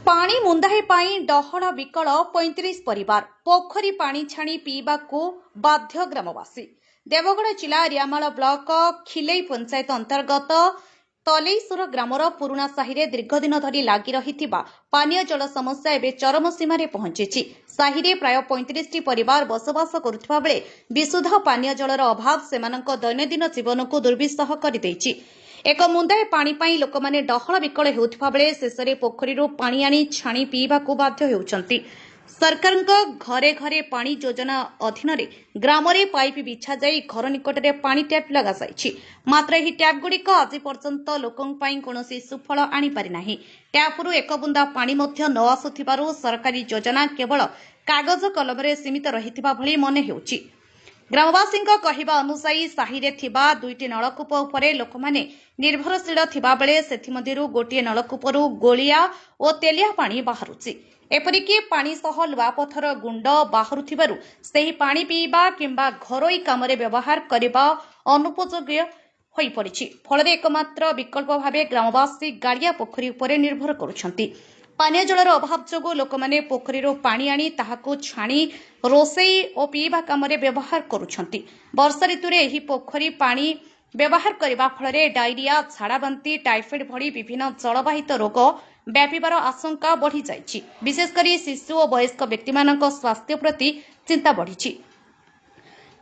ପାଣି ମୁନ୍ଦାଏ ପାଇଁ ଡହଳ ବିକଳ 35 ପରିବାର ପୋଖରୀ ପାଣି ଛାଣି ପିଇବାକୁ ବାଧ୍ୟ ଗ୍ରାମବାସୀ। ଦେବଗଡ଼ ଜିଲ୍ଲା ରିଆମାଳ ବ୍ଲକ ଖିଲେଇ ପଞ୍ଚାୟତ ଅନ୍ତର୍ଗତ ତଲେଇସୁର ଗ୍ରାମର ପୁରୁଣା ସାହିରେ ଦୀର୍ଘଦିନ ଧରି ଲାଗି ରହିଥିବା ପାନୀୟ ଜଳ ସମସ୍ୟା ଏବେ ଚରମ ସୀମାରେ ପହଞ୍ଚିଛି। ସାହିରେ ପ୍ରାୟ 35ଟି ପରିବାର ବସବାସ କରୁଥିବା ବେଳେ ବିଶୁଦ୍ଧ ପାନୀୟ ଜଳର ଅଭାବ ସେମାନଙ୍କ ଦୈନନ୍ଦିନ ଜୀବନକୁ ଦୁର୍ବିସହ କରିଦେଇଛି। ଏକ ମୁନ୍ଦାଏ ପାଣି ପାଇଁ ଲୋକମାନେ ଡହଳ ବିକଳ ହେଉଥିବା ବେଳେ ଶେଷରେ ପୋଖରୀରୁ ପାଣି ଆଣି ଛାଣି ପିଇବାକୁ ବାଧ୍ୟ ହେଉଛନ୍ତି। ସରକାରଙ୍କ ଘରେ ଘରେ ପାଣି ଯୋଜନା ଅଧୀନରେ ଗ୍ରାମରେ ପାଇପ୍ ବିଛାଯାଇ ଘର ନିକଟରେ ପାଣି ଟ୍ୟାପ୍ ଲଗାଯାଇଛି। ମାତ୍ର ଏହି ଟ୍ୟାପ୍ଗୁଡ଼ିକ ଆଜି ପର୍ଯ୍ୟନ୍ତ ଲୋକଙ୍କ ପାଇଁ କୌଣସି ସୁଫଳ ଆଣିପାରି ନାହିଁ। ଟ୍ୟାପ୍ରୁ ଏକ ବୁନ୍ଦା ପାଣି ମଧ୍ୟ ନ ଆସୁଥିବାରୁ ସରକାରୀ ଯୋଜନା କେବଳ କାଗଜ କଲମରେ ସୀମିତ ରହିଥିବା ଭଳି ମନେ ହେଉଛି। ଗ୍ରାମବାସୀଙ୍କ କହିବା ଅନୁସାରେ ସାହିରେ ଥିବା 2ଟି ନଳକୂପ ଉପରେ ଲୋକମାନେ ନିର୍ଭରଶୀଳ ଥିବାବେଳେ ସେଥିମଧ୍ୟରୁ ଗୋଟିଏ ନଳକୂପରୁ ଗୋଳିଆ ଓ ତେଲିଆ ପାଣି ବାହାରୁଛି। ଏପରିକି ପାଣି ସହ ଲୁହାପଥର ଗୁଣ୍ଡ ବାହାରୁଥିବାରୁ ସେହି ପାଣି ପିଇବା କିମ୍ବା ଘରୋଇ କାମରେ ବ୍ୟବହାର କରିବା ଅନୁପଯୋଗୀ ହୋଇପଡ଼ିଛି। ଫଳରେ ଏକମାତ୍ର ବିକଳ୍ପ ଭାବେ ଗ୍ରାମବାସୀ ଗାଡ଼ିଆ ପୋଖରୀ ଉପରେ ନିର୍ଭର କରୁଛନ୍ତି। ପାନୀୟ ଜଳର ଅଭାବ ଯୋଗୁଁ ଲୋକମାନେ ପୋଖରୀରୁ ପାଣି ଆଣି ତାହାକୁ ଛାଣି ରୋଷେଇ ଓ ପିଇବା କାମରେ ବ୍ୟବହାର କରୁଛନ୍ତି। ବର୍ଷା ଋତୁରେ ଏହି ପୋଖରୀ ପାଣି ବ୍ୟବହାର କରିବା ଫଳରେ ଡାଇରିଆ, ଝାଡ଼ାବାନ୍ତି, ଟାଇଫଏଡ୍ ଭଳି ବିଭିନ୍ନ ଜଳବାହିତ ରୋଗ ବ୍ୟାପିବାର ଆଶଙ୍କା ବଢ଼ିଯାଇଛି। ବିଶେଷକରି ଶିଶୁ ଓ ବୟସ୍କ ବ୍ୟକ୍ତିମାନଙ୍କ ସ୍ୱାସ୍ଥ୍ୟ ପ୍ରତି ଚିନ୍ତା ବଢ଼ିଛି।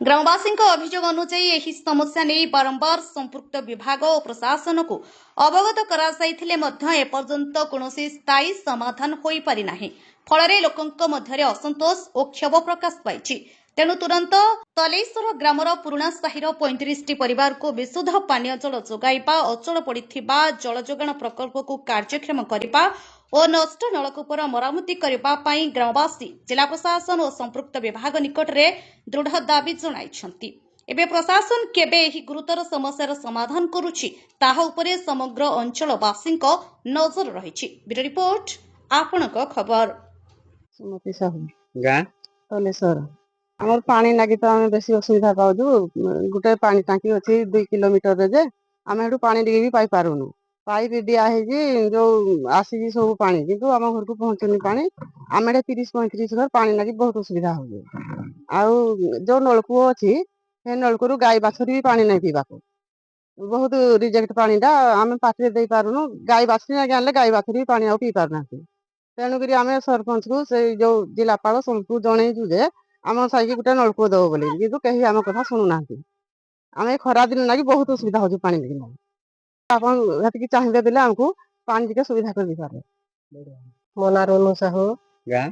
ଗ୍ରାମବାସୀଙ୍କ ଅଭିଯୋଗ ଅନୁଯାୟୀ ଏହି ସମସ୍ୟା ନେଇ ବାରମ୍ବାର ସମ୍ପୃକ୍ତ ବିଭାଗ ଓ ପ୍ରଶାସନକୁ ଅବଗତ କରାଯାଇଥିଲେ ମଧ୍ୟ ଏପର୍ଯ୍ୟନ୍ତ କୌଣସି ସ୍ଥାୟୀ ସମାଧାନ ହୋଇପାରି ନାହିଁ। ଫଳରେ ଲୋକଙ୍କ ମଧ୍ୟରେ ଅସନ୍ତୋଷ ଓ କ୍ଷୋଭ ପ୍ରକାଶ ପାଇଛି। ତେଣୁ ତୁରନ୍ତ ତଲେଇସୁର ଗ୍ରାମର ପୁରୁଣା ସାହିର 35ଟି ପରିବାରକୁ ବିଶୁଦ୍ଧ ପାନୀୟ ଜଳ ଯୋଗାଇବା, ଅଚଳ ପଡ଼ିଥିବା ଜଳ ଯୋଗାଣ ପ୍ରକଳ୍ପକୁ କାର୍ଯ୍ୟକ୍ଷମ କରିବା ଓ ନଷ୍ଟ ନଳକୂପର ମରାମତି କରିବା ପାଇଁ ଗ୍ରାମବାସୀ ଜିଲ୍ଲା ପ୍ରଶାସନ ଓ ସମ୍ପୃକ୍ତ ବିଭାଗ ନିକଟରେ ଦୃଢ଼ ଦାବି ଜଣାଇଛନ୍ତି। ଏବେ ପ୍ରଶାସନ କେବେ ଏହି ଗୁରୁତର ସମସ୍ୟାର ସମାଧାନ କରୁଛି ତାହା ଉପରେ ସମଗ୍ର ଅଞ୍ଚଳବାସୀଙ୍କ ନଜର ରହିଛି। ବ୍ୟୁରୋ ରିପୋର୍ଟ, ଆପଣଙ୍କ ଖବର। ସୁମତି ସାହୁ ଗାଁ ତଲେଶ୍ୱର। ଆମର ପାଣି ଲାଗି ତ ଆମେ ବେଶୀ ଅସୁବିଧା ପାଉଛୁ। ଗୋଟେ ପାଣି ଟାଙ୍କି ଅଛି 2 କିଲୋମିଟରରେ ଯେ ଆମେ ସେଠୁ ପାଣି ଟିକେ ବି ପାଇ ପାରୁନୁ। ପାଇପ୍ ଦିଆ ହେଇଛି ଯୋଉ ଆସିଛି ସବୁ ପାଣି, କିନ୍ତୁ ଆମ ଘରକୁ ପହଞ୍ଚୁନି ପାଣି। ଆମେ ଏଠି 30-35 ଘର ପାଣି ଲାଗି ବହୁତ ଅସୁବିଧା ହଉଛି। ଆଉ ଯୋଉ ନଳକୂଅ ଅଛି ସେ ନଳକୂଅରୁ ଗାଈ ବାଛୁରୀ ବି ପାଣି ନାହିଁ ପିଇବାକୁ। ବହୁତ ରିଜେକ୍ଟ ପାଣି ଟା ଆମେ ପାଟିରେ ଦେଇ ପାରୁନୁ। ଗାଈ ବାଛୁରୀ ଆଣିଲେ ଗାଈ ବାଛୁରୀ ବି ପାଣି ଆଉ ପିଇ ପାରୁନାହାନ୍ତି। ତେଣୁକରି ଆମେ ସରପଞ୍ଚକୁ ସେଇ ଯୋଉ ଜିଲ୍ଲାପାଳ ସମସ୍ତଙ୍କୁ ଜଣେଇଛୁ ଯେ ଆମ ସାହିକି ଗୋଟେ ନଳକୂଅ ଦବ ବୋଲି, କିନ୍ତୁ କେହି ଆମ କଥା ଶୁଣୁନାହାନ୍ତି। ଆମେ ଖରା ଦିନ ଲାଗି ବହୁତ ଅସୁବିଧା ହଉଛି ପାଣି ଲାଗି। ଆପଣ ସେତିକି ଚାହିଁଲେ ଦେଲେ ଆମକୁ ପାଣି ଟିକେ ସୁବିଧା କରିଦେଇପାରିବେ। ମୋ ନାଁ ରୋନୁ ସାହୁ, ଗାଁ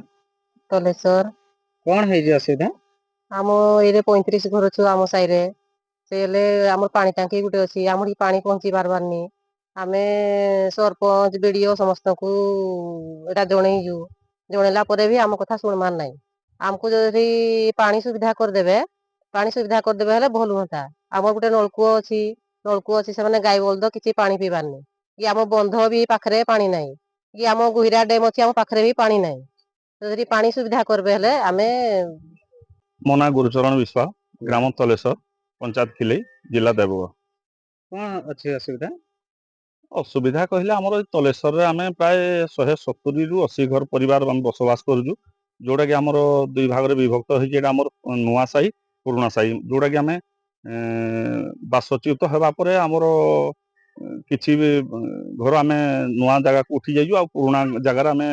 ତଲେଶ୍ୱର। କଣ ହେଇଛି ଅସୁବିଧା? ଆମ ଏଇରେ 35 ଘର ଅଛୁ ଆମ ସାହିରେ। ସେ ହେଲେ ଆମର ପାଣି ଟାଙ୍କି ଗୋଟେ ଅଛି, ଆମର ପାଣି ପହଞ୍ଚି ପାରବାରନି। ଆମେ ସରପଞ୍ଚ, ବିଡିଓ ସମସ୍ତଙ୍କୁ ଏଇଟା ଜଣେଇଛୁ। ଜଣେଇଲା ପରେ ବି ଆମ କଥା ଶୁଣବାର ନାହିଁ। ଆମକୁ ଯଦି ପାଣି ସୁବିଧା କରିଦେବେ ହେଲେ ଭଲ ହୁଅନ୍ତା। ଆମର ଗୋଟେ ନଳକୂଅ ଅଛି, ସେମାନେ ଗାଈ ବଳଦ କିଛି ପାଣି ପିଇବାରନି। କି ଆମ ବନ୍ଧ ବି ପାଖରେ ପାଣି ନାହିଁ, କି ଆମ ଗୁହିରା ଡ୍ୟାମ ଅଛି ଆମ ପାଖରେ ବି ପାଣି ନାହିଁ। ଯଦି ପାଣି ସୁବିଧା କରିବେ ହେଲେ ଆମେ। ମୋ ନାଁ ଗୁରୁଚରଣ ବିଶ୍ୱାଳ, ଗ୍ରାମ ତଲେଶ୍ୱର, ପଞ୍ଚାୟତ ଖିଲେଇ, ଜିଲ୍ଲା ଦେବଗଡ଼। କଣ ଅଛି ଅସୁବିଧା? ଅସୁବିଧା କହିଲେ ଆମର ଏଇ ତଲେଶ୍ୱରରେ ଆମେ ପ୍ରାୟ 170ରୁ 80 ଘର ପରିବାର ଆମେ ବସବାସ କରୁଛୁ। ଯୋଉଟାକି ଆମର 2 ଭାଗରେ ବିଭକ୍ତ ହେଇଛି। ଏଇଟା ଆମର ନୂଆ ସାହି, ପୁରୁଣା ସାହି। ଯୋଉଟାକି ଆମେ ବାସଚ୍ୟୁତ ହେବା ପରେ ଆମର କିଛି ଘର ଆମେ ନୂଆ ଜାଗାକୁ ଉଠି ଯାଇଛୁ। ଆଉ ପୁରୁଣା ଜାଗାରେ ଆମେ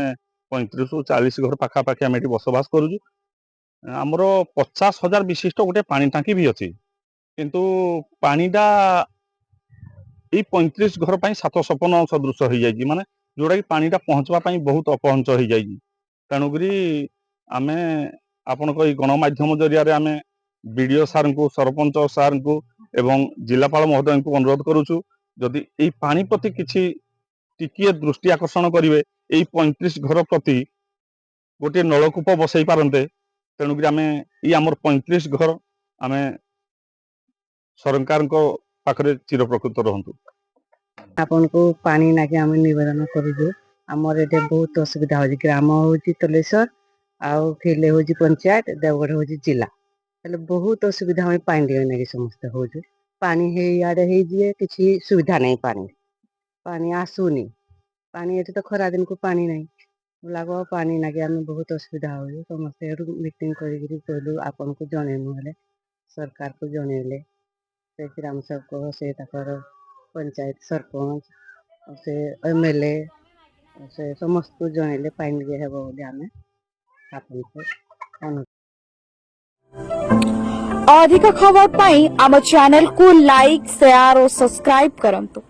35ରୁ 40 ଘର ପାଖାପାଖି ଆମେ ଏଠି ବସବାସ କରୁଛୁ। ଆମର 50,000 ବିଶିଷ୍ଟ ଗୋଟେ ପାଣି ଟାଙ୍କି ବି ଅଛି, କିନ୍ତୁ ପାଣିଟା ଏଇ 35 ଘର ପାଇଁ ସାତ ସପନ ସଦୃଶ ହେଇଯାଇଛି। ମାନେ ଯୋଉଟାକି ପାଣିଟା ପହଞ୍ଚିବା ପାଇଁ ବହୁତ ଅପହଞ୍ଚ ହେଇଯାଇଛି। ତେଣୁକରି ଆମେ ଆପଣଙ୍କ ଏଇ ଗଣମାଧ୍ୟମ ଜରିଆରେ ଆମେ ବିଡିଓ ସାର୍ଙ୍କୁ, ସରପଞ୍ଚ ସାର୍ଙ୍କୁ ଏବଂ ଜିଲ୍ଲାପାଳ ମହୋଦୟଙ୍କୁ ଅନୁରୋଧ କରୁଛୁ, ଯଦି ଏଇ ପାଣି ପ୍ରତି କିଛି ଟିକିଏ ଦୃଷ୍ଟି ଆକର୍ଷଣ କରିବେ, ଏଇ 35 ଘର ପ୍ରତି ଗୋଟିଏ ନଳକୂପ ବସେଇ ପାରନ୍ତେ। ତେଣୁକରି ଆମେ ଏଇ ଆମର 35 ଘର ଆମେ ସରକାରଙ୍କ ପାଖରେ ଚିରପ୍ରକୃତ ରୁହନ୍ତୁ। ଆପଣଙ୍କୁ ପାଣି ଲାଗି ଆମେ ନିବେଦନ କରୁଛୁ। ଆମର ଏଠି ବହୁତ ଅସୁବିଧା ହଉଛି। ଗ୍ରାମ ହଉଛି ତଲେଶ୍ୱର, ଆଉ ଖିଲେ ହଉଛି ପଞ୍ଚାୟତ, ଦେବଗଡ଼ ହଉଛି ଜିଲ୍ଲା। ହେଲେ ବହୁତ ଅସୁବିଧା ଆମେ ପାଣି ଟିକେ ଲାଗି ସମସ୍ତେ ହଉଛୁ। ପାଣି ଇଆଡେ ହେଇଯିଏ କିଛି ସୁବିଧା ନାହିଁ। ପାଣି ଆସୁନି। ପାଣି ଏଠି ତ ଖରା ଦିନକୁ ପାଣି ନାହିଁ। लागो पानी नागे आम बहुत असुविधा हो समस्ते मीटिंग कर कहलु आपन को जनइमु हेले सरकार को जनइले से ग्राम सेवक से पंचायत सरपंच से एमएलए से समस्त को जनइले पानी दिए हेबो बोली आमे आपन को अनुरोध। अधिक खबर पाई आम चैनल को लाइक शेयर और सब्सक्राइब करंतु।